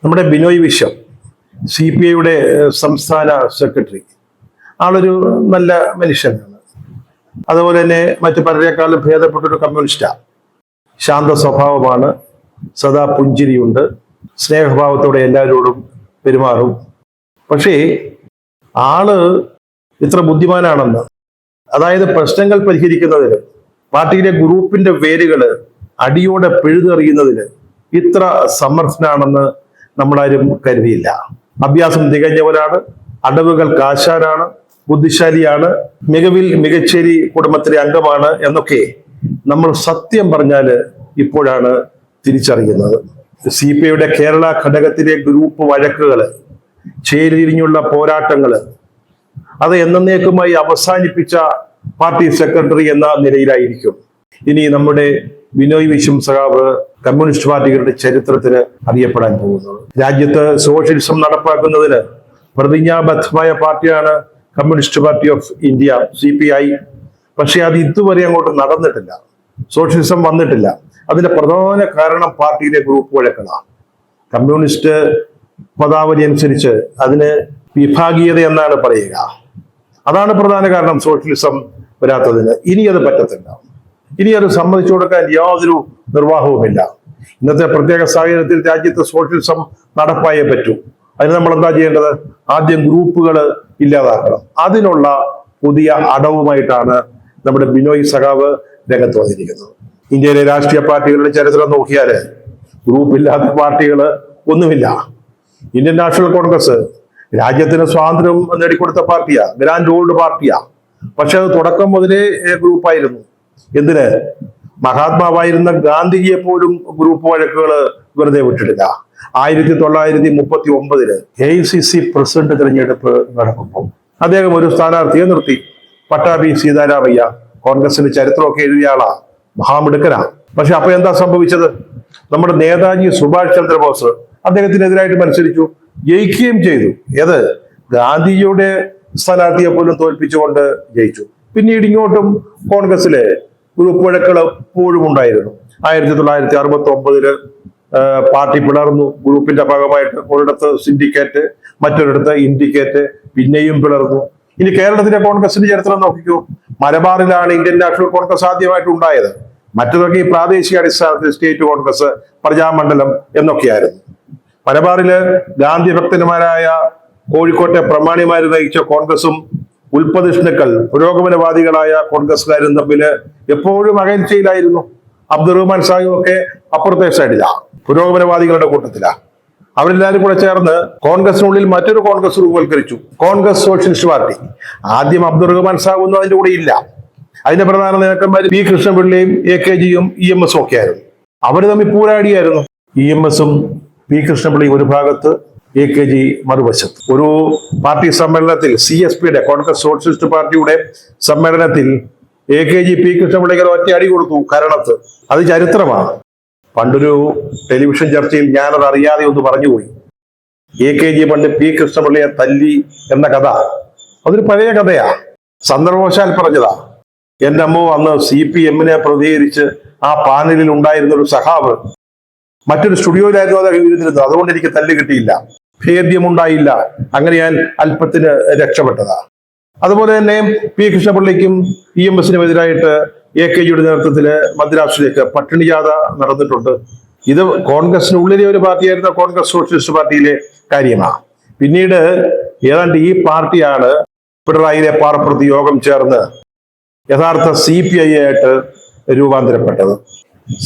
നമ്മുടെ ബിനോയ് വിശ്വം CPIയുടെ സംസ്ഥാന സെക്രട്ടറി, ആളൊരു നല്ല മനുഷ്യനാണ്. അതുപോലെ തന്നെ മറ്റു പലരെക്കാളും ഭേദപ്പെട്ടൊരു കമ്മ്യൂണിസ്റ്റാണ്. ശാന്ത സ്വഭാവമാണ്, സദാ പുഞ്ചിരിയുണ്ട്, സ്നേഹഭാവത്തോടെ എല്ലാവരോടും പെരുമാറും. പക്ഷേ ആള് ഇത്ര ബുദ്ധിമാനാണെന്ന്, അതായത് പ്രശ്നങ്ങൾ പരിഹരിക്കുന്നതിന്, പാർട്ടിയിലെ ഗ്രൂപ്പിന്റെ വേരുകള് അടിയോടെ പിഴുതെറിയുന്നതിന് ഇത്ര സമർത്ഥനാണെന്ന് നമ്മളാരും കരുതിയില്ല. അഭ്യാസം തികഞ്ഞവനാണ്, അടവുകൾ കാശാനാണ്, ബുദ്ധിശാലിയാണ്, മികവിൽ മികച്ചേരി കുടുംബത്തിലെ അംഗമാണ് എന്നൊക്കെ നമ്മൾ സത്യം പറഞ്ഞാല് ഇപ്പോഴാണ് തിരിച്ചറിയുന്നത്. CPIയുടെ കേരള ഘടകത്തിലെ ഗ്രൂപ്പ് വഴക്കുകള്, ചേരിതിരിഞ്ഞുള്ള പോരാട്ടങ്ങള്, അത് എന്നേക്കുമായി അവസാനിപ്പിച്ച പാർട്ടി സെക്രട്ടറി എന്ന നിലയിലായിരിക്കും ഇനി നമ്മുടെ ബിനോയ് വിശ്വം സഖാവ് കമ്മ്യൂണിസ്റ്റ് പാർട്ടികളുടെ ചരിത്രത്തിന് അറിയപ്പെടാൻ പോകുന്നത്. രാജ്യത്ത് സോഷ്യലിസം നടപ്പാക്കുന്നതിന് പ്രതിജ്ഞാബദ്ധമായ പാർട്ടിയാണ് communist party of India, CPI. പക്ഷെ അത് ഇതുവരെ അങ്ങോട്ട് നടന്നിട്ടില്ല, സോഷ്യലിസം വന്നിട്ടില്ല. അതിന്റെ പ്രധാന കാരണം പാർട്ടിയിലെ ഗ്രൂപ്പ് വഴക്കുകളാണ്. കമ്മ്യൂണിസ്റ്റ് പദാവലി അനുസരിച്ച് അതിന് വിഭാഗീയത എന്നാണ് പറയുക. അതാണ് പ്രധാന കാരണം സോഷ്യലിസം വരാത്തതിന്. ഇനി അത് പറ്റത്തില്ല, ഇനി അത് സമ്മതിച്ചു കൊടുക്കാൻ യാതൊരു നിർവാഹവുമില്ല. ഇന്നത്തെ പ്രത്യേക സാഹചര്യത്തിൽ രാജ്യത്ത് സോഷ്യലിസം നടപ്പായേ പറ്റൂ. അതിന് നമ്മൾ എന്താ ചെയ്യേണ്ടത്? ആദ്യം ഗ്രൂപ്പുകൾ ഇല്ലാതാക്കണം. അതിനുള്ള പുതിയ അടവുമായിട്ടാണ് നമ്മുടെ ബിനോയ് സഖാവ് രംഗത്ത് വന്നിരിക്കുന്നത്. ഇന്ത്യയിലെ രാഷ്ട്രീയ പാർട്ടികളുടെ ചരിത്രം നോക്കിയാല് ഗ്രൂപ്പ് ഇല്ലാത്ത പാർട്ടികൾ ഒന്നുമില്ല. ഇന്ത്യൻ നാഷണൽ കോൺഗ്രസ് രാജ്യത്തിന് സ്വാതന്ത്ര്യം നേടിക്കൊടുത്ത പാർട്ടിയാ, ഗ്രാൻഡ് ഓൾഡ് പാർട്ടിയാ. പക്ഷെ അത് തുടക്കം മുതലേ ഗ്രൂപ്പായിരുന്നു. എന്തിന്? മഹാത്മാവായിരുന്ന ഗാന്ധിജിയെ പോലും ഗ്രൂപ്പ് വഴക്കുകൾ വെറുതെ വിട്ടിട്ടില്ല. 1939 AICC പ്രസിഡന്റ് തിരഞ്ഞെടുപ്പ് നടക്കുമ്പോൾ അദ്ദേഹം ഒരു സ്ഥാനാർത്ഥിയെ നിർത്തി, പട്ടാഭി സീതാരാമയ്യ. കോൺഗ്രസിന്റെ ചരിത്രമൊക്കെ എഴുതിയ ആളാ, മഹാമിടുക്കനാ. പക്ഷെ അപ്പൊ എന്താ സംഭവിച്ചത്? നമ്മുടെ നേതാജി സുഭാഷ് ചന്ദ്രബോസ് അദ്ദേഹത്തിനെതിരായിട്ട് മത്സരിച്ചു, ജയിക്കുകയും ചെയ്തു. ഏത്? ഗാന്ധിജിയുടെ സ്ഥാനാർത്ഥിയെ പോലും തോൽപ്പിച്ചുകൊണ്ട് ജയിച്ചു. പിന്നീട് ഇങ്ങോട്ടും കോൺഗ്രസിലെ ഗ്രൂപ്പ് വഴക്കുകൾ എപ്പോഴും ഉണ്ടായിരുന്നു. 1969 പാർട്ടി പിളർന്നു. ഗ്രൂപ്പിന്റെ ഭാഗമായിട്ട് ഒരിടത്ത് സിൻഡിക്കേറ്റ്, മറ്റൊരിടത്ത് ഇൻഡിക്കേറ്റ്, പിന്നെയും പിളർന്നു. ഇനി കേരളത്തിലെ കോൺഗ്രസിന്റെ ചരിത്രം നോക്കിക്കോ. മലബാറിലാണ് ഇന്ത്യൻ നാഷണൽ കോൺഗ്രസ് ആദ്യമായിട്ട് ഉണ്ടായത്. മറ്റതൊക്കെ ഈ പ്രാദേശിക അടിസ്ഥാനത്തിൽ സ്റ്റേറ്റ് കോൺഗ്രസ്, പ്രജാമണ്ഡലം എന്നൊക്കെയായിരുന്നു. മലബാറില് ഗാന്ധി ഭക്തന്മാരായ കോഴിക്കോട്ടെ പ്രമാണിമാര് നയിച്ച കോൺഗ്രസും ഉൽപ്പതിഷ്ണുക്കൾ, പുരോഗമനവാദികളായ കോൺഗ്രസ്സുകാരും തമ്മിൽ എപ്പോഴും അകൽച്ചയിലായിരുന്നു. അബ്ദുറഹ്മാൻ സാഹിബ് ഒക്കെ അപ്പുറത്തെ സൈഡിലാ, പുരോഗമനവാദികളുടെ കൂട്ടത്തിലാ. അവരെല്ലാവരും കൂടെ ചേർന്ന് കോൺഗ്രസിനുള്ളിൽ മറ്റൊരു കോൺഗ്രസ് രൂപവൽക്കരിച്ചു, കോൺഗ്രസ് സോഷ്യലിസ്റ്റ് പാർട്ടി. ആദ്യം അബ്ദുറഹ്മാൻ സാഹിബ് ഒന്നും അതിന്റെ കൂടെ ഇല്ല. അതിന്റെ പ്രധാന നേതാക്കന്മാർ P. കൃഷ്ണപിള്ളയും AKGയും EMS ഒക്കെ ആയിരുന്നു. അവർ തമ്മിൽ പോരാടിയായിരുന്നു. EMSും P. കൃഷ്ണപിള്ളയും ഒരു ഭാഗത്ത്, AKG മറുവശത്ത്. ഒരു പാർട്ടി സമ്മേളനത്തിൽ, CSPയുടെ കോൺഗ്രസ് സോഷ്യലിസ്റ്റ് പാർട്ടിയുടെ സമ്മേളനത്തിൽ AKG P. കൃഷ്ണപിള്ളിക്ക് ഒറ്റ അടി കൊടുത്തു കരണത്ത്. അത് ചരിത്രമാണ്. പണ്ടൊരു ടെലിവിഷൻ ചർച്ചയിൽ ഞാനത് അറിയാതെ ഒന്ന് പറഞ്ഞുപോയി. AKG പണ്ട് P. കൃഷ്ണപിള്ളിയെ തല്ലി എന്ന കഥ അതൊരു പഴയ കഥയാ, സന്ദർഭവശാൽ പറഞ്ഞതാ. എന്റെ അമ്മ അന്ന് CPMനെ പ്രതികരിച്ച് ആ പാനലിൽ ഉണ്ടായിരുന്ന ഒരു സഖാവ്, മറ്റൊരു സ്റ്റുഡിയോയിലായിരുന്നു അദ്ദേഹം ഇരുന്നിരുന്നത്. അതുകൊണ്ട് എനിക്ക് തല്ല് കിട്ടിയില്ല, ഭേദ്യമുണ്ടായില്ല. അങ്ങനെ ഞാൻ അല്പത്തിന് രക്ഷപ്പെട്ടതാ. അതുപോലെ തന്നെ P. കൃഷ്ണപിള്ളിക്കും EMSനും എതിരായിട്ട് AKGയുടെ നേതൃത്വത്തില് മദ്രാസിലേക്ക് പട്ടിണി ജാഥ നടന്നിട്ടുണ്ട്. ഇത് കോൺഗ്രസിനുള്ളിലെ ഒരു പാർട്ടിയായിരുന്ന കോൺഗ്രസ് സോഷ്യലിസ്റ്റ് പാർട്ടിയിലെ കാര്യമാണ്. പിന്നീട് ഏതാണ്ട് ഈ പാർട്ടിയാണ് പിണറായിലെ പാറപ്പുറത്ത് യോഗം ചേർന്ന് യഥാർത്ഥ CPI ആയിട്ട് രൂപാന്തരപ്പെട്ടത്.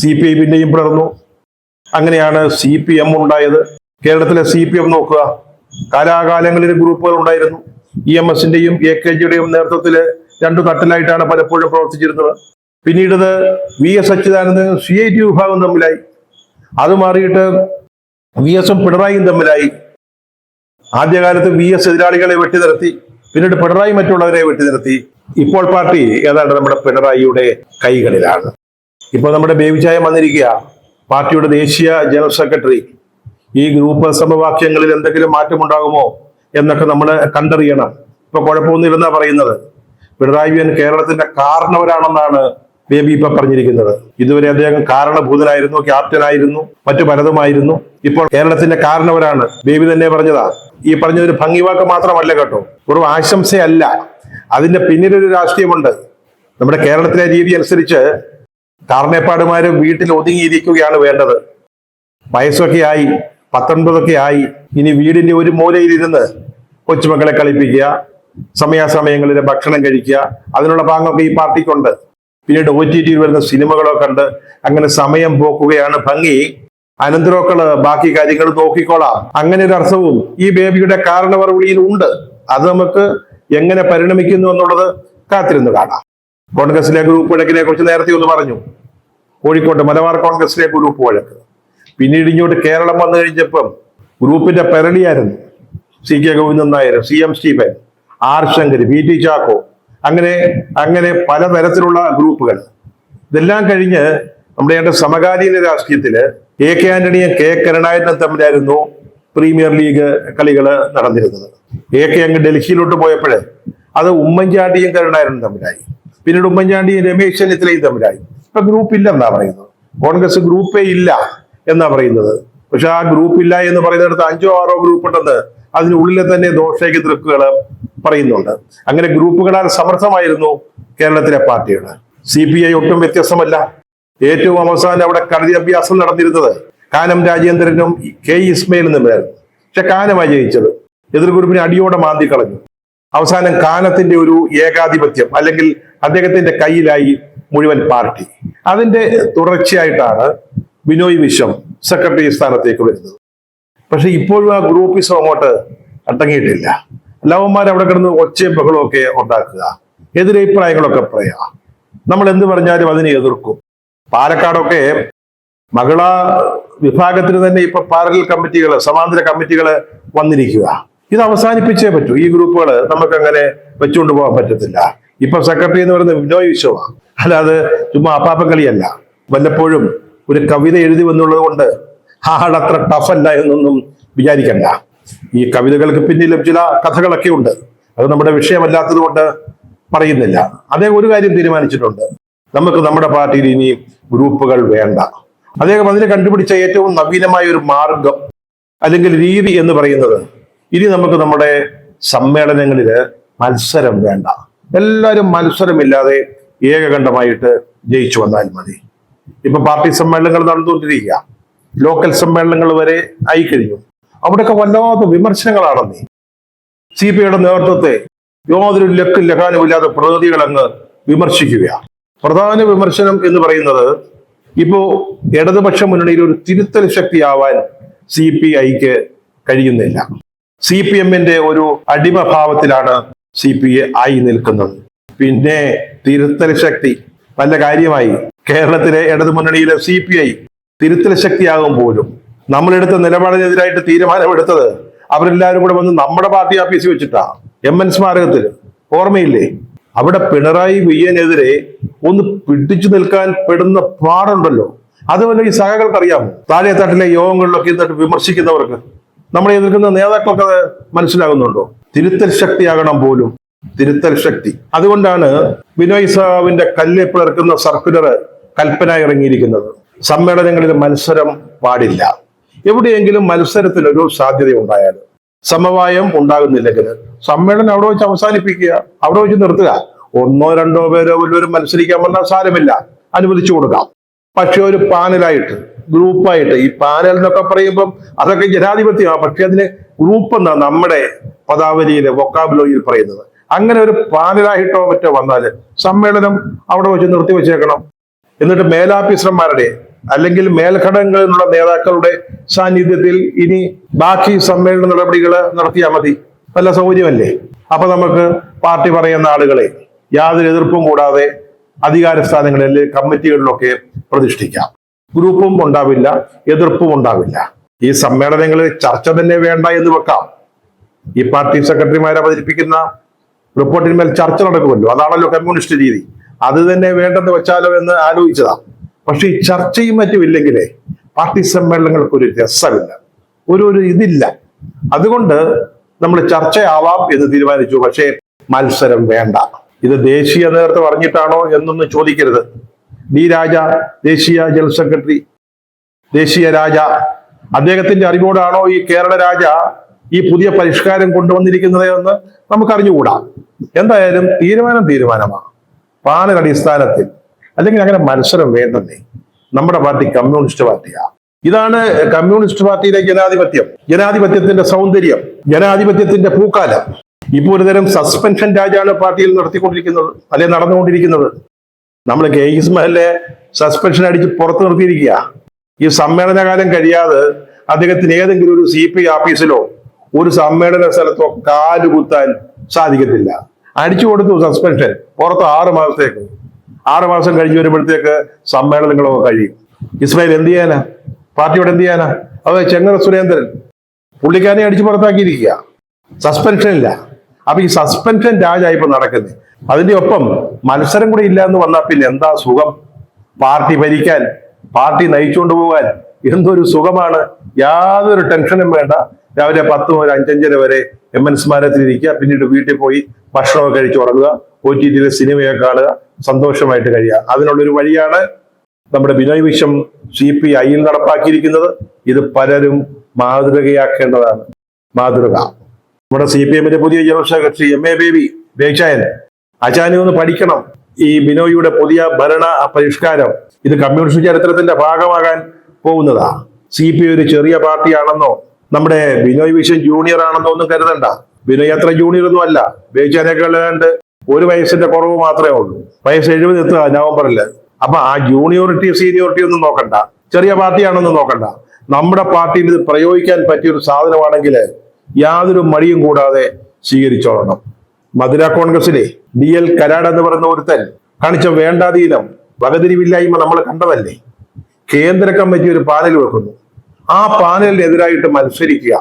CPI പിന്നെയും പിളർന്നു. അങ്ങനെയാണ് CPM ഉണ്ടായത്. കേരളത്തിലെ CPM നോക്കുക, കാലാകാലങ്ങളിൽ ഗ്രൂപ്പുകൾ ഉണ്ടായിരുന്നു. EMSന്റെയും AKGയുടെയും നേതൃത്വത്തില് രണ്ടു തട്ടിലായിട്ടാണ് പലപ്പോഴും പ്രവർത്തിച്ചിരുന്നത്. പിന്നീട് ഇത് VS അച്യുതാനന്ദൻ CIT വിഭാഗം തമ്മിലായി. അത് മാറിയിട്ട് VSും പിണറായിയും തമ്മിലായി. ആദ്യകാലത്ത് VS എതിരാളികളെ വെട്ടിനിർത്തി, പിന്നീട് പിണറായി മറ്റുള്ളവരെ വെട്ടിനിർത്തി. ഇപ്പോൾ പാർട്ടി ഏതാണ്ട് നമ്മുടെ പിണറായിയുടെ കൈകളിലാണ്. ഇപ്പോൾ നമ്മുടെ ബേബിചായം വന്നിരിക്കുക, പാർട്ടിയുടെ ദേശീയ ജനറൽ സെക്രട്ടറി. ഈ ഗ്രൂപ്പ് സമവാക്യങ്ങളിൽ എന്തെങ്കിലും മാറ്റമുണ്ടാകുമോ എന്നൊക്കെ നമ്മൾ കണ്ടറിയണം. ഇപ്പൊ കുഴപ്പമൊന്നുമില്ലെന്നാ പറയുന്നത്. പിണറായി വിജയൻ കേരളത്തിന്റെ കാരണവരാണെന്നാണ് ബേബി ഇപ്പൊ പറഞ്ഞിരിക്കുന്നത്. ഇതുവരെ അദ്ദേഹം കാരണഭൂതനായിരുന്നു, ക്യാപ്റ്റനായിരുന്നു, മറ്റു പലതുമായിരുന്നു. ഇപ്പോൾ കേരളത്തിന്റെ കാരണവരാണ്. ബേബി തന്നെ പറഞ്ഞതാ. ഈ പറഞ്ഞതൊരു ഭംഗിവാക്ക് മാത്രമല്ല കേട്ടോ, ഒരു ആശംസയല്ല. അതിന്റെ പിന്നിലൊരു രാഷ്ട്രീയമുണ്ട്. നമ്മുടെ കേരളത്തിലെ രീതി അനുസരിച്ച് കാരണേപ്പാടുമാര് വീട്ടിൽ ഒതുങ്ങിയിരിക്കുകയാണ് വേണ്ടത്. വയസ്സൊക്കെ ആയി, 19 ആയി. ഇനി വീടിന്റെ ഒരു മൂലയിലിരുന്ന് കൊച്ചുമക്കളെ കളിപ്പിക്കുക, സമയാസമയങ്ങളിൽ ഭക്ഷണം കഴിക്കുക, അതിനുള്ള പാങ്ങൊക്കെ ഈ പാർട്ടിക്കുണ്ട്. പിന്നീട് OTT വരുന്ന സിനിമകളോ കണ്ട് അങ്ങനെ സമയം പോക്കുകയാണ് ഭംഗി. അനന്തരമക്കള് ബാക്കി കാര്യങ്ങൾ നോക്കിക്കോളാം. അങ്ങനെ ഒരു അർത്ഥവും ഈ ബേബിയുടെ കാരണവറുവിളിയിൽ ഉണ്ട്. അത് നമുക്ക് എങ്ങനെ പരിണമിക്കുന്നു എന്നുള്ളത് കാത്തിരുന്ന് കാണാം. കോൺഗ്രസിലെ ഗ്രൂപ്പ് വഴക്കിനെ കുറിച്ച് നേരത്തെ ഒന്ന് പറഞ്ഞു. കോഴിക്കോട്ട് മലബാർ കോൺഗ്രസിലെ ഗ്രൂപ്പ് വഴക്ക്. പിന്നീട് ഇങ്ങോട്ട് കേരളം വന്നു കഴിഞ്ഞപ്പം ഗ്രൂപ്പിന്റെ പെരളിയായിരുന്നു CK Govindan Nair, CM Stephen, R Shankar, VT Chacko, അങ്ങനെ പലതരത്തിലുള്ള ഗ്രൂപ്പുകൾ. ഇതെല്ലാം കഴിഞ്ഞ് നമ്മുടെ സമകാലീന രാഷ്ട്രീയത്തില് AK ആന്റണിയും K കരുണാകരനും തമ്മിലായിരുന്നു പ്രീമിയർ ലീഗ് കളികൾ നടന്നിരുന്നത്. AK അങ്ങ് ഡൽഹിയിലോട്ട് പോയപ്പോഴേ അത് ഉമ്മൻചാണ്ടിയും കരുണാകരനും തമ്മിലായി. പിന്നീട് ഉമ്മൻചാണ്ടിയും രമേശ് ചെന്നിത്തലയും തമ്മിലായി. ഇപ്പൊ ഗ്രൂപ്പ് ഇല്ലെന്നാ പറയുന്നത്. കോൺഗ്രസ് ഗ്രൂപ്പേ ഇല്ല എന്നാ പറയുന്നത്. പക്ഷെ ആ ഗ്രൂപ്പ് ഇല്ല എന്ന് പറയുന്നിടത്ത് 5ഓ 6ഓ ഗ്രൂപ്പ് ഉണ്ടെന്ന് അതിനുള്ളിലെ തന്നെ ദോഷയ്ക്ക് ദൃക്കുകൾ പറയുന്നുണ്ട്. അങ്ങനെ ഗ്രൂപ്പുകളാൽ സമർത്ഥമായിരുന്നു കേരളത്തിലെ പാർട്ടികൾ. CPI ഒട്ടും വ്യത്യസ്തമല്ല. ഏറ്റവും അവസാനം അവിടെ കളരി അഭ്യാസം നടന്നിരുന്നത് കാനം രാജേന്ദ്രനും K ഇസ്മയിലും തമ്മിലായിരുന്നു. പക്ഷെ കാനമായി ജയിച്ചത്. എതിർ ഗ്രൂപ്പിനെ അടിയോടെ മാന്തി കളഞ്ഞു. അവസാനം കാനത്തിന്റെ ഒരു ഏകാധിപത്യം, അല്ലെങ്കിൽ അദ്ദേഹത്തിന്റെ കയ്യിലായി മുഴുവൻ പാർട്ടി. അതിന്റെ തുടർച്ചയായിട്ടാണ് ബിനോയ് വിശ്വം സെക്രട്ടറി സ്ഥാനത്തേക്ക് വരുന്നത്. പക്ഷെ ഇപ്പോഴും ആ ഗ്രൂപ്പിസം അങ്ങോട്ട് അടങ്ങിയിട്ടില്ല. ലവന്മാർ അവിടെ കിടന്ന് ഒച്ചയും ബഹളവും ഒക്കെ ഉണ്ടാക്കുക, എതിരഭിപ്രായങ്ങളൊക്കെ പറയാ. നമ്മൾ എന്ത് പറഞ്ഞാലും അതിനെ എതിർക്കും. പാലക്കാടൊക്കെ മഹിളാ വിഭാഗത്തിന് തന്നെ ഇപ്പൊ പാരലൽ കമ്മിറ്റികൾ, സമാന്തര കമ്മിറ്റികൾ വന്നിരിക്കുക. ഇത് അവസാനിപ്പിച്ചേ പറ്റൂ. ഈ ഗ്രൂപ്പുകൾ നമുക്ക് അങ്ങനെ വെച്ചുകൊണ്ട് പോകാൻ പറ്റത്തില്ല. ഇപ്പൊ സെക്രട്ടറി എന്ന് പറയുന്നത് ബിനോയ് വിശ്വമാണ്, അല്ലാതെ ചുമ്മാ അപ്പാപ്പൻ കളിയല്ല. വല്ലപ്പോഴും ഒരു കവിത എഴുതി വന്നുള്ളത് കൊണ്ട് ആളത്ര ടഫല്ല എന്നൊന്നും വിചാരിക്കണ്ട. ഈ കവിതകൾക്ക് പിന്നിലും ചില കഥകളൊക്കെ ഉണ്ട്. അത് നമ്മുടെ വിഷയമല്ലാത്തത് കൊണ്ട് പറയുന്നില്ല. അദ്ദേഹം ഒരു കാര്യം തീരുമാനിച്ചിട്ടുണ്ട്, നമുക്ക് നമ്മുടെ പാർട്ടിയിൽ ഇനി ഗ്രൂപ്പുകൾ വേണ്ട. അദ്ദേഹം അതിന് കണ്ടുപിടിച്ച ഏറ്റവും നവീനമായ ഒരു മാർഗം അല്ലെങ്കിൽ രീതി എന്ന് പറയുന്നത്, ഇനി നമുക്ക് നമ്മുടെ സമ്മേളനങ്ങളില് മത്സരം വേണ്ട. എല്ലാവരും മത്സരമില്ലാതെ ഏകകണ്ഠമായിട്ട് ജയിച്ചു വന്നാൽ മതി. ഇപ്പൊ പാർട്ടി സമ്മേളനങ്ങൾ നടന്നുകൊണ്ടിരിക്കുക, ലോക്കൽ സമ്മേളനങ്ങൾ വരെ ആയിക്കഴിഞ്ഞു. അവിടെയൊക്കെ വല്ലാത്ത വിമർശനങ്ങളാണെന്നേ. CPIയുടെ നേതൃത്വത്തെ യാതൊരു ലക്കും ലഹാനുമില്ലാതെ പ്രതിനിധികൾ അങ്ങ് വിമർശിക്കുക. പ്രധാന വിമർശനം എന്ന് പറയുന്നത്, ഇപ്പോ ഇടതുപക്ഷ മുന്നണിയിൽ ഒരു തിരുത്തൽ ശക്തിയാവാൻ CPIക്ക് കഴിയുന്നില്ല. CPMന്റെ ഒരു അടിമഭാവത്തിലാണ് CPI നിൽക്കുന്നത്. പിന്നെ തിരുത്തൽ ശക്തി നല്ല കാര്യമായി. കേരളത്തിലെ ഇടതുമുന്നണിയിലെ CPI തിരുത്തൽ ശക്തിയാകും പോലും നമ്മളെടുത്ത നിലപാടിനെതിരായിട്ട് തീരുമാനമെടുത്തത് അവരെല്ലാവരും കൂടെ വന്ന് നമ്മുടെ പാർട്ടി ഓഫീസിൽ വെച്ചിട്ടാ, MN സ്മാരകത്തിൽ. ഓർമ്മയില്ലേ? അവിടെ പിണറായി വിജയനെതിരെ ഒന്ന് പിടിച്ചു നിൽക്കാൻ പെടുന്ന പാടുണ്ടല്ലോ. അതുപോലെ ഈ സഹകൾക്ക് അറിയാമോ? താഴെ തട്ടിലെ യോഗങ്ങളിലൊക്കെ എന്നിട്ട് വിമർശിക്കുന്നവർക്ക്, നമ്മളെ എതിർക്കുന്ന നേതാക്കൾക്ക് അത് മനസ്സിലാകുന്നുണ്ടോ? തിരുത്തൽ ശക്തിയാകണം പോലും, തിരുത്തൽ ശക്തി. അതുകൊണ്ടാണ് ബിനോയ് സാവിന്റെ കല്ല് പിളർക്കുന്ന സർക്കുലർ കൽപ്പന ഇറങ്ങിയിരിക്കുന്നത്. സമ്മേളനങ്ങളിൽ മത്സരം പാടില്ല. എവിടെയെങ്കിലും മത്സരത്തിനൊരു സാധ്യത ഉണ്ടായാൽ, സമവായം ഉണ്ടാകുന്നില്ലെങ്കിൽ സമ്മേളനം അവിടെ വെച്ച് അവസാനിപ്പിക്കുക, അവിടെ വെച്ച് നിർത്തുക. 1ഓ 2ഓ പേരോ വല്ലവരും മത്സരിക്കാൻ വന്നാൽ സാരമില്ല, അനുവദിച്ചു കൊടുക്കാം. പക്ഷെ ഒരു പാനലായിട്ട്, ഗ്രൂപ്പായിട്ട്, ഈ പാനൽ എന്നൊക്കെ പറയുമ്പം അതൊക്കെ ജനാധിപത്യമാണ്. പക്ഷെ അതിന് ഗ്രൂപ്പ് എന്നാ നമ്മുടെ പദാവലിയിലെ വൊക്കാബുലറിയിൽ പറയുന്നത്. അങ്ങനെ ഒരു പാനലായിട്ടോ മറ്റോ വന്നാല് സമ്മേളനം അവിടെ വെച്ച് നിർത്തിവെച്ചേക്കണം. എന്നിട്ട് മേലാഫീസർമാരുടെ അല്ലെങ്കിൽ മേൽഘടകങ്ങളിലുള്ള നേതാക്കളുടെ സാന്നിധ്യത്തിൽ ഇനി ബാക്കി സമ്മേളന നടപടികൾ നടത്തിയാൽ മതി. നല്ല സൗകര്യമല്ലേ? അപ്പൊ നമുക്ക് പാർട്ടി പറയുന്ന ആളുകളെ യാതൊരു എതിർപ്പും കൂടാതെ അധികാര സ്ഥാനങ്ങളിൽ, കമ്മിറ്റികളിലൊക്കെ പ്രതിഷ്ഠിക്കാം. ഗ്രൂപ്പും ഉണ്ടാവില്ല, എതിർപ്പും ഉണ്ടാവില്ല. ഈ സമ്മേളനങ്ങളിൽ ചർച്ച തന്നെ വേണ്ട എന്ന് വെക്കാം. ഈ പാർട്ടി സെക്രട്ടറിമാരെ അവതരിപ്പിക്കുന്ന റിപ്പോർട്ടിന്മേൽ ചർച്ച നടക്കുമല്ലോ, അതാണല്ലോ കമ്മ്യൂണിസ്റ്റ് രീതി. അത് തന്നെ വേണ്ടെന്ന് വെച്ചാലോ എന്ന് ആലോചിച്ചതാ. പക്ഷെ ഈ ചർച്ചയും മറ്റും ഇല്ലെങ്കിലേ പാർട്ടി സമ്മേളനങ്ങൾക്ക് ഒരു രസമില്ല, ഒരു ഇതില്ല. അതുകൊണ്ട് നമ്മൾ ചർച്ചയാവാം എന്ന് തീരുമാനിച്ചു. പക്ഷേ മത്സരം വേണ്ട. ഇത് ദേശീയ നേതൃത്വം അറിഞ്ഞിട്ടാണോ എന്നൊന്നും ചോദിക്കരുത്. ഡി രാജ, ദേശീയ ജനറൽ സെക്രട്ടറി, ദേശീയ രാജ, അദ്ദേഹത്തിന്റെ അറിവോടാണോ ഈ കേരള രാജ ഈ പുതിയ പരിഷ്കാരം കൊണ്ടുവന്നിരിക്കുന്നത് എന്ന് നമുക്ക് അറിഞ്ഞുകൂടാ. എന്തായാലും തീരുമാനമാണ്. പാനൽ അടിസ്ഥാനത്തിൽ, അല്ലെങ്കിൽ അങ്ങനെ മത്സരം വേണ്ടെന്നേ. നമ്മുടെ പാർട്ടി കമ്മ്യൂണിസ്റ്റ് പാർട്ടിയാണ്. ഇതാണ് കമ്മ്യൂണിസ്റ്റ് പാർട്ടിയിലെ ജനാധിപത്യം, ജനാധിപത്യത്തിന്റെ സൗന്ദര്യം, ജനാധിപത്യത്തിന്റെ പൂക്കാലം. ഇപ്പോൾ ഒരുതരം സസ്പെൻഷൻ രാജാണ് പാർട്ടിയിൽ നടത്തിക്കൊണ്ടിരിക്കുന്നത്, അല്ലെ നടന്നുകൊണ്ടിരിക്കുന്നത്. നമ്മൾ കെ ഇസ്മായിലിനെ സസ്പെൻഷൻ അടിച്ച് പുറത്തു നിർത്തിയിരിക്കുക. ഈ സമ്മേളനകാലം കഴിയാതെ അദ്ദേഹത്തിന് ഏതെങ്കിലും ഒരു CPI ഓഫീസിലോ ഒരു സമ്മേളന സ്ഥലത്തോ കാലുകുത്താൻ സാധിക്കത്തില്ല. അടിച്ചു കൊടുത്തു സസ്പെൻഷൻ, പുറത്ത് 6 മാസത്തേക്ക്. 6 മാസം കഴിഞ്ഞ് വരുമ്പോഴത്തേക്ക് സമ്മേളനങ്ങളൊക്കെ കഴിയും. ഇസ്മായിൽ എന്ത് ചെയ്യാനാ? പാർട്ടിയോട് എന്ത് ചെയ്യാനാ? അത് ചെങ്ങറ സുരേന്ദ്രൻ പുള്ളിക്കാരനെ അടിച്ചു പുറത്താക്കിയിരിക്കുക, സസ്പെൻഷൻ ഇല്ല. അപ്പൊ ഈ സസ്പെൻഷൻ രാജായിപ്പോ നടക്കുന്നത്. അതിന്റെ ഒപ്പം മത്സരം കൂടെ ഇല്ല എന്ന് വന്നാൽ പിന്നെ എന്താ സുഖം? പാർട്ടി ഭരിക്കാൻ, പാർട്ടി നയിച്ചുകൊണ്ട് പോകാൻ എന്തൊരു സുഖമാണ്. യാതൊരു ടെൻഷനും വേണ്ട. രാവിലെ 10 മുതൽ 5:30 വരെ MN സ്മാരകത്തിലിരിക്കുക, പിന്നീട് വീട്ടിൽ പോയി ഭക്ഷണമൊക്കെ കഴിച്ച് ഉറങ്ങുക, OTTയിലെ സിനിമയൊക്കെ കാണുക, സന്തോഷമായിട്ട് കഴിയുക. അതിനുള്ളൊരു വഴിയാണ് നമ്മുടെ ബിനോയ് വിശ്വം CPIയിൽ നടപ്പാക്കിയിരിക്കുന്നത്. ഇത് പലരും മാതൃകയാക്കേണ്ടതാണ്. മാതൃക. നമ്മുടെ CPMന്റെ പുതിയ ജനറൽ സെക്രട്ടറി MA ബേബി ദേശായൻ അച്ചാനി ഒന്ന് പഠിക്കണം. ഈ ബിനോയിയുടെ പുതിയ ഭരണ പരിഷ്കാരം ഇത് കമ്മ്യൂണിസ്റ്റ് ചരിത്രത്തിന്റെ ഭാഗമാകാൻ പോകുന്നതാ. CPI ഒരു ചെറിയ പാർട്ടിയാണെന്നോ നമ്മുടെ ബിനോയ് വിശ്വം ജൂനിയർ ആണെന്നോ ഒന്നും കരുതണ്ട. ബിനോയ് അത്ര ജൂനിയർ ഒന്നും അല്ല. ബേച്ചാനേക്കാൾ 1 വയസ്സിന്റെ കുറവ് മാത്രമേ ഉള്ളൂ. വയസ്സ് 70 എത്തുക നവംബറിൽ. അപ്പൊ ആ ജൂനിയോറിറ്റി സീനിയോറിറ്റി ഒന്നും നോക്കണ്ട, ചെറിയ പാർട്ടിയാണെന്നും നോക്കണ്ട. നമ്മുടെ പാർട്ടിയിൽ ഇത് പ്രയോഗിക്കാൻ പറ്റിയൊരു സാധനമാണെങ്കിൽ യാതൊരു മടിയും കൂടാതെ സ്വീകരിച്ചോളണം. മധുര കോൺഗ്രസിലെ DL കരാട് എന്ന് പറയുന്ന ഒരുത്തൻ കാണിച്ച വേണ്ടാതീനം, വകതിരിവില്ലായ്മ നമ്മൾ കണ്ടതല്ലേ. കേന്ദ്ര കമ്മിറ്റി ഒരു പാനൽ വെക്കുന്നു, ആ പാനലിനെതിരായിട്ട് മത്സരിക്കുക.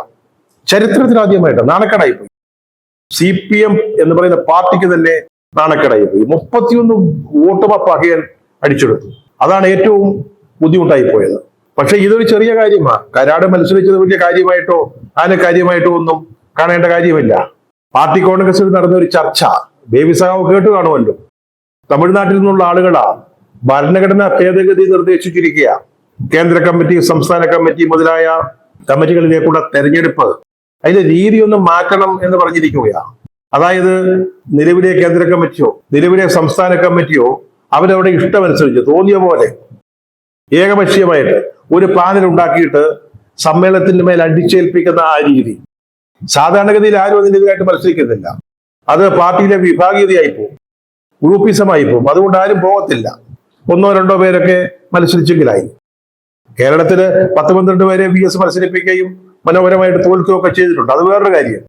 ചരിത്രത്തിലാദ്യമായിട്ട് നാണക്കേടായിപ്പോയി. CPM എന്ന് പറയുന്ന പാർട്ടിക്ക് തന്നെ നാണക്കേടായിപ്പോയി. 31 വോട്ട് പകയൻ അടിച്ചെടുത്തു. അതാണ് ഏറ്റവും ബുദ്ധിമുട്ടായി പോയത്. പക്ഷെ ഇതൊരു ചെറിയ കാര്യമാണ്. കരാട് മത്സരിച്ചത് വലിയ കാര്യമായിട്ടോ കാര്യമായിട്ടോ ഒന്നും കാണേണ്ട കാര്യമില്ല. പാർട്ടി കോൺഗ്രസിൽ നടന്ന ഒരു ചർച്ച ബേബി സഖാവ് കേട്ടു കാണുമല്ലോ. തമിഴ്നാട്ടിൽ നിന്നുള്ള ആളുകളാ ഭരണഘടനാ ഭേദഗതി നിർദ്ദേശിച്ചിരിക്കുക. കേന്ദ്ര കമ്മിറ്റി, സംസ്ഥാന കമ്മിറ്റി മുതലായ കമ്മിറ്റികളിലേക്കുള്ള തെരഞ്ഞെടുപ്പ്, അതിന്റെ രീതി ഒന്ന് മാറ്റണം എന്ന് പറഞ്ഞിരിക്കുകയാണ്. അതായത് നിലവിലെ കേന്ദ്ര കമ്മിറ്റിയോ നിലവിലെ സംസ്ഥാന കമ്മിറ്റിയോ അവരവിടെ ഇഷ്ടമനുസരിച്ച് തോന്നിയ പോലെ ഏകപക്ഷീയമായിട്ട് ഒരു പാനൽ ഉണ്ടാക്കിയിട്ട് സമ്മേളനത്തിന്റെ മേൽ അടിച്ചേൽപ്പിക്കുന്ന ആ രീതി സാധാരണഗതിയിൽ ആരും അതിനെതിരായിട്ട് മത്സരിക്കുന്നില്ല. അത് പാർട്ടിയിലെ വിഭാഗീയതയായി പോകും, ഗ്രൂപ്പിസമായി പോകും. അതുകൊണ്ട് ആരും പോകത്തില്ല. 1-2 പേരൊക്കെ മത്സരിച്ചെങ്കിലായി. കേരളത്തില് 10-12 പേരെ VS മത്സരിപ്പിക്കുകയും മനോഹരമായിട്ട് തോൽക്കുകയൊക്കെ ചെയ്തിട്ടുണ്ട്. അത് വേറൊരു കാര്യം.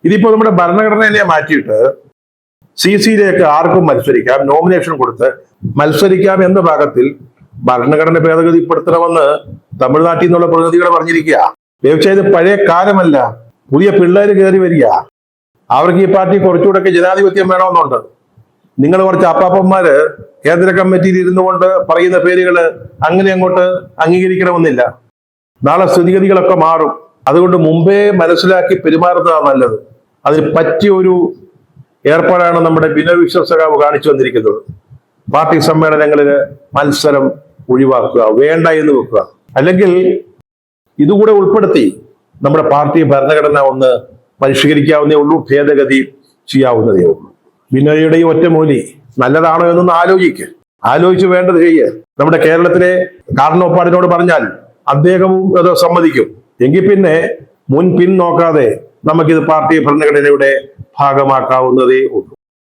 ഇതിപ്പോ നമ്മുടെ ഭരണഘടനയെ മാറ്റിയിട്ട് CCയിലേക്ക് ആർക്കും മത്സരിക്കാം, നോമിനേഷൻ കൊടുത്ത് മത്സരിക്കാം എന്ന ഭാഗത്തിൽ ഭരണഘടന ഭേദഗതിപ്പെടുത്തണമെന്ന് തമിഴ്നാട്ടിൽ നിന്നുള്ള പ്രതിനിധികൾ പറഞ്ഞിരിക്കുക. തീർച്ചയായും ഇത് പഴയ കാലമല്ല, പുതിയ പിള്ളേര് കയറി വരിക. അവർക്ക് ഈ പാർട്ടി കുറച്ചുകൂടെ ജനാധിപത്യം വേണമെന്നുണ്ട്. നിങ്ങൾ കുറച്ച് അപ്പാപ്പന്മാര് കേന്ദ്ര കമ്മിറ്റിയിൽ ഇരുന്നു കൊണ്ട് പറയുന്ന പേരുകൾ അങ്ങനെ അങ്ങോട്ട് അംഗീകരിക്കണമെന്നില്ല. നാളെ സ്ഥിതിഗതികളൊക്കെ മാറും. അതുകൊണ്ട് മുമ്പേ മനസ്സിലാക്കി പെരുമാറുന്നതാണ് നല്ലത്. അതിന് പറ്റിയ ഒരു ഏർപ്പാടാണ് നമ്മുടെ ബിനോയ് വിശ്വം സഖാവ് കാണിച്ചു വന്നിരിക്കുന്നത്. പാർട്ടി സമ്മേളനങ്ങളിൽ മത്സരം ഒഴിവാക്കുക, വേണ്ട എന്ന് വെക്കുക. അല്ലെങ്കിൽ ഇതുകൂടെ ഉൾപ്പെടുത്തി നമ്മുടെ പാർട്ടി ഭരണഘടന ഒന്ന് പരിഷ്കരിക്കാവുന്നേ ഉള്ളൂ, ഭേദഗതി ചെയ്യാവുന്നതേ ഉള്ളൂ. ബിനോയിയുടെ ഈ ഒറ്റമൂലി നല്ലതാണോ എന്നൊന്ന് ആലോചിച്ച് വേണ്ടത് ചെയ്യുക. നമ്മുടെ കേരളത്തിലെ കാരണോപ്പാടിനോട് പറഞ്ഞാൽ അദ്ദേഹവും അത് സമ്മതിക്കും. എങ്കിൽ പിന്നെ മുൻ പിൻ നോക്കാതെ നമുക്കിത് പാർട്ടി ഭരണഘടനയുടെ ഭാഗമാക്കാവുന്നതേ ഉള്ളൂ.